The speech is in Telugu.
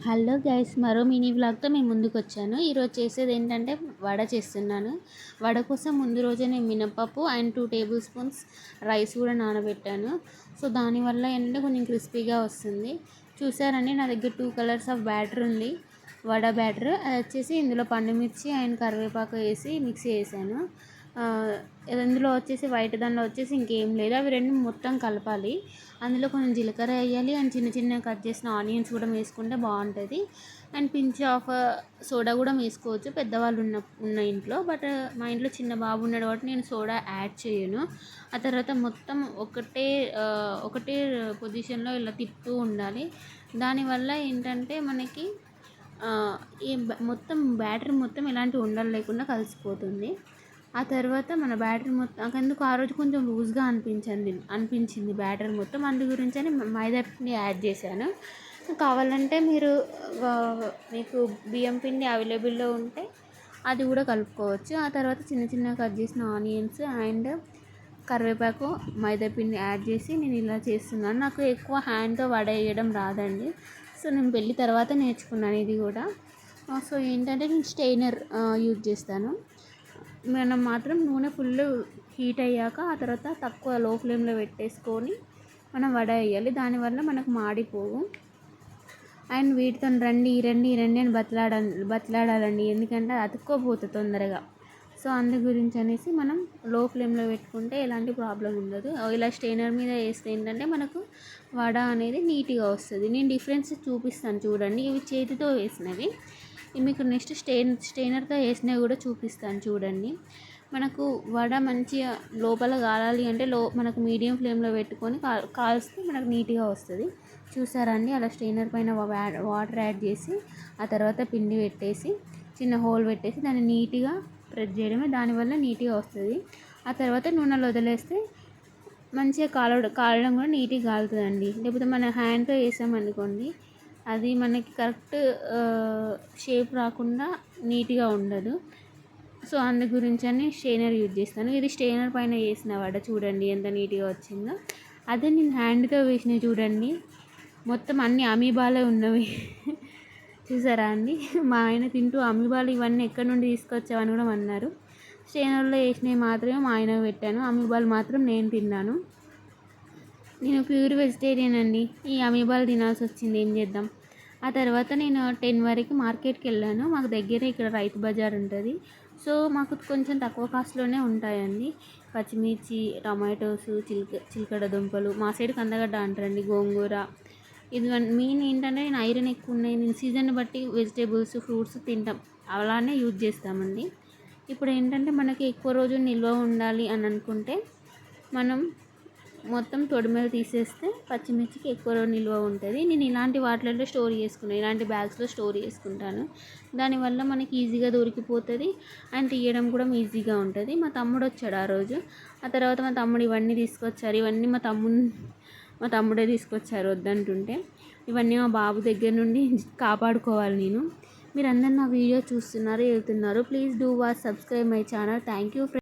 హలో గైస్, మరో మినీ వ్లాగ్తో మేము ముందుకు వచ్చాను. ఈరోజు చేసేది ఏంటంటే వడ చేస్తున్నాను. వడ కోసం ముందు రోజే నేను మినపప్పు అండ్ 2 టేబుల్ స్పూన్స్ రైస్ కూడా నానబెట్టాను. సో దానివల్ల ఏంటంటే కొంచెం క్రిస్పీగా వస్తుంది. చూసారండి, నా దగ్గర 2 కలర్స్ ఆఫ్ బ్యాటర్ ఉంది. వడ బ్యాటర్ అది వచ్చేసి ఇందులో పండుమిర్చి అండ్ కరివేపాకు వేసి మిక్సీ చేశాను. ఇందులో వచ్చేసి వైట్ దానిలో వచ్చేసి ఇంకేం లేదు. అవి రెండు మొత్తం కలపాలి. అందులో కొంచెం జీలకర్ర వేయాలి అండ్ చిన్న చిన్నగా కట్ చేసిన ఆనియన్స్ కూడా వేసుకుంటే బాగుంటుంది. అండ్ పించ్ ఆఫ్ సోడా కూడా వేసుకోవచ్చు పెద్దవాళ్ళు ఉన్న ఇంట్లో. బట్ మా ఇంట్లో చిన్న బాబు ఉన్నాడు కాబట్టి నేను సోడా యాడ్ చేయను. ఆ తర్వాత మొత్తం ఒకటే పొజిషన్లో ఇలా తిప్పుతూ ఉండాలి. దానివల్ల ఏంటంటే మనకి మొత్తం బ్యాటరీ మొత్తం ఎలాంటి ఉండలు లేకుండా కలిసిపోతుంది. ఆ తర్వాత మన బ్యాటరీ మొత్తం నాకెందుకు ఆ రోజు కొంచెం లూజ్గా అనిపించింది బ్యాటరీ మొత్తం. అందు గురించి అని మైదా పిండి యాడ్ చేశాను. కావాలంటే మీకు బియ్యం పిండి అవైలబుల్లో ఉంటే అది కూడా కలుపుకోవచ్చు. ఆ తర్వాత చిన్న చిన్నగా కట్ చేసిన ఆనియన్స్ అండ్ కరివేపాకు మైదా పిండి యాడ్ చేసి నేను ఇలా చేస్తున్నాను. నాకు ఎక్కువ హ్యాండ్తో వడ వేయడం రాదండి. సో నేను పెళ్ళి తర్వాత నేర్చుకున్నాను ఇది కూడా. సో ఏంటంటే నేను స్టెయినర్ యూజ్ చేస్తాను. మనం మాత్రం నూనె ఫుల్ హీట్ అయ్యాక ఆ తర్వాత తక్కువ లో ఫ్లేమ్లో పెట్టేసుకొని మనం వడ వేయాలి. దానివల్ల మనకు మాడిపోవు. అండ్ వీటితో రండి అని బతిలాడాలండి, ఎందుకంటే అతుక్కోపోతుంది తొందరగా. సో అందు గురించి అనేసి మనం లో ఫ్లేమ్లో పెట్టుకుంటే ఎలాంటి ప్రాబ్లం ఉండదు. ఇలా స్టెయినర్ మీద వేస్తే ఏంటంటే మనకు వడ అనేది నీట్గా వస్తుంది. నేను డిఫరెన్స్ చూపిస్తాను చూడండి. ఇవి చేతితో వేసినవి, మీకు నెక్స్ట్ స్టెయినర్తో వేసినవి కూడా చూపిస్తాను చూడండి. మనకు వడ మంచిగా లోపల కాలాలి అంటే మనకు మీడియం ఫ్లేమ్లో పెట్టుకొని కాల్స్తే మనకు నీట్గా వస్తుంది. చూసారండి, అలా స్టెయినర్ పైన వాటర్ యాడ్ చేసి ఆ తర్వాత పిండి పెట్టేసి చిన్న హోల్ పెట్టేసి దాన్ని నీట్గా ప్రెస్ చేయడమే, దానివల్ల నీట్గా వస్తుంది. ఆ తర్వాత నూనెలో వదిలేస్తే మంచిగా కాలడం కూడా నీట్గా కాలుతుందండి. లేకపోతే మన హ్యాండ్తో వేసామనుకోండి అది మనకి కరెక్ట్ షేప్ రాకుండా నీట్గా ఉండదు. సో అందు గురించి అని స్టెయినర్ యూజ్ చేస్తాను. ఇది స్టెయినర్ పైన వేసిన వడ చూడండి ఎంత నీట్గా వచ్చిందో. అదే నేను హ్యాండ్తో వేసినవి చూడండి, మొత్తం అన్ని అమీబాలే ఉన్నవి. చూసారా అండి, మా ఆయన తింటూ అమీబాలు ఇవన్నీ ఎక్కడి నుండి తీసుకొచ్చావని కూడా అన్నారు. స్టెయినర్లో వేసినవి మాత్రమే మా ఆయనకు పెట్టాను, అమీబాలు మాత్రం నేను తిన్నాను. నేను ప్యూర్ వెజిటేరియన్ అండి, ఈ అమీబాలు తినాల్సి వచ్చింది, ఏం చేద్దాం. ఆ తర్వాత నేను 10 వరకు మార్కెట్కి వెళ్ళాను. మాకు దగ్గరే ఇక్కడ రైతు బజార్ ఉంటుంది. సో మాకు కొంచెం తక్కువ కాస్ట్లోనే ఉంటాయండి. పచ్చిమిర్చి, టమాటోస్, చిలకడ దుంపలు, మా సైడ్ కందగడ్డ అంటారండి, గోంగూర. ఇది మెయిన్ ఏంటంటే నేను ఐరన్ ఎక్కువ ఉన్నాయి, నేను సీజన్ బట్టి వెజిటేబుల్స్ ఫ్రూట్స్ తింటాం, అలానే యూజ్ చేస్తామండి. ఇప్పుడు ఏంటంటే మనకి ఎక్కువ రోజు నిల్వ ఉండాలి అని అనుకుంటే మనం మొత్తం తొడిమెలు తీసేస్తే పచ్చిమిర్చికి ఎక్కువ రోజు నిల్వ ఉంటుంది. నేను ఇలాంటి వాటిలలో స్టోర్ చేసుకున్నాను, ఇలాంటి బ్యాగ్స్లో స్టోర్ చేసుకుంటాను. దానివల్ల మనకి ఈజీగా దొరికిపోతుంది అండ్ తీయడం కూడా ఈజీగా ఉంటుంది. మా తమ్ముడు వచ్చాడు ఆ రోజు. ఆ తర్వాత మా తమ్ముడు ఇవన్నీ తీసుకొచ్చారు. ఇవన్నీ మా తమ్ముడే తీసుకొచ్చారు వద్దంటుంటే. ఇవన్నీ మా బాబు దగ్గర నుండి కాపాడుకోవాలి నేను. మీరందరూ నా వీడియో చూస్తున్నారు, వెళ్తున్నారు. Please do watch, subscribe my channel. Thank you.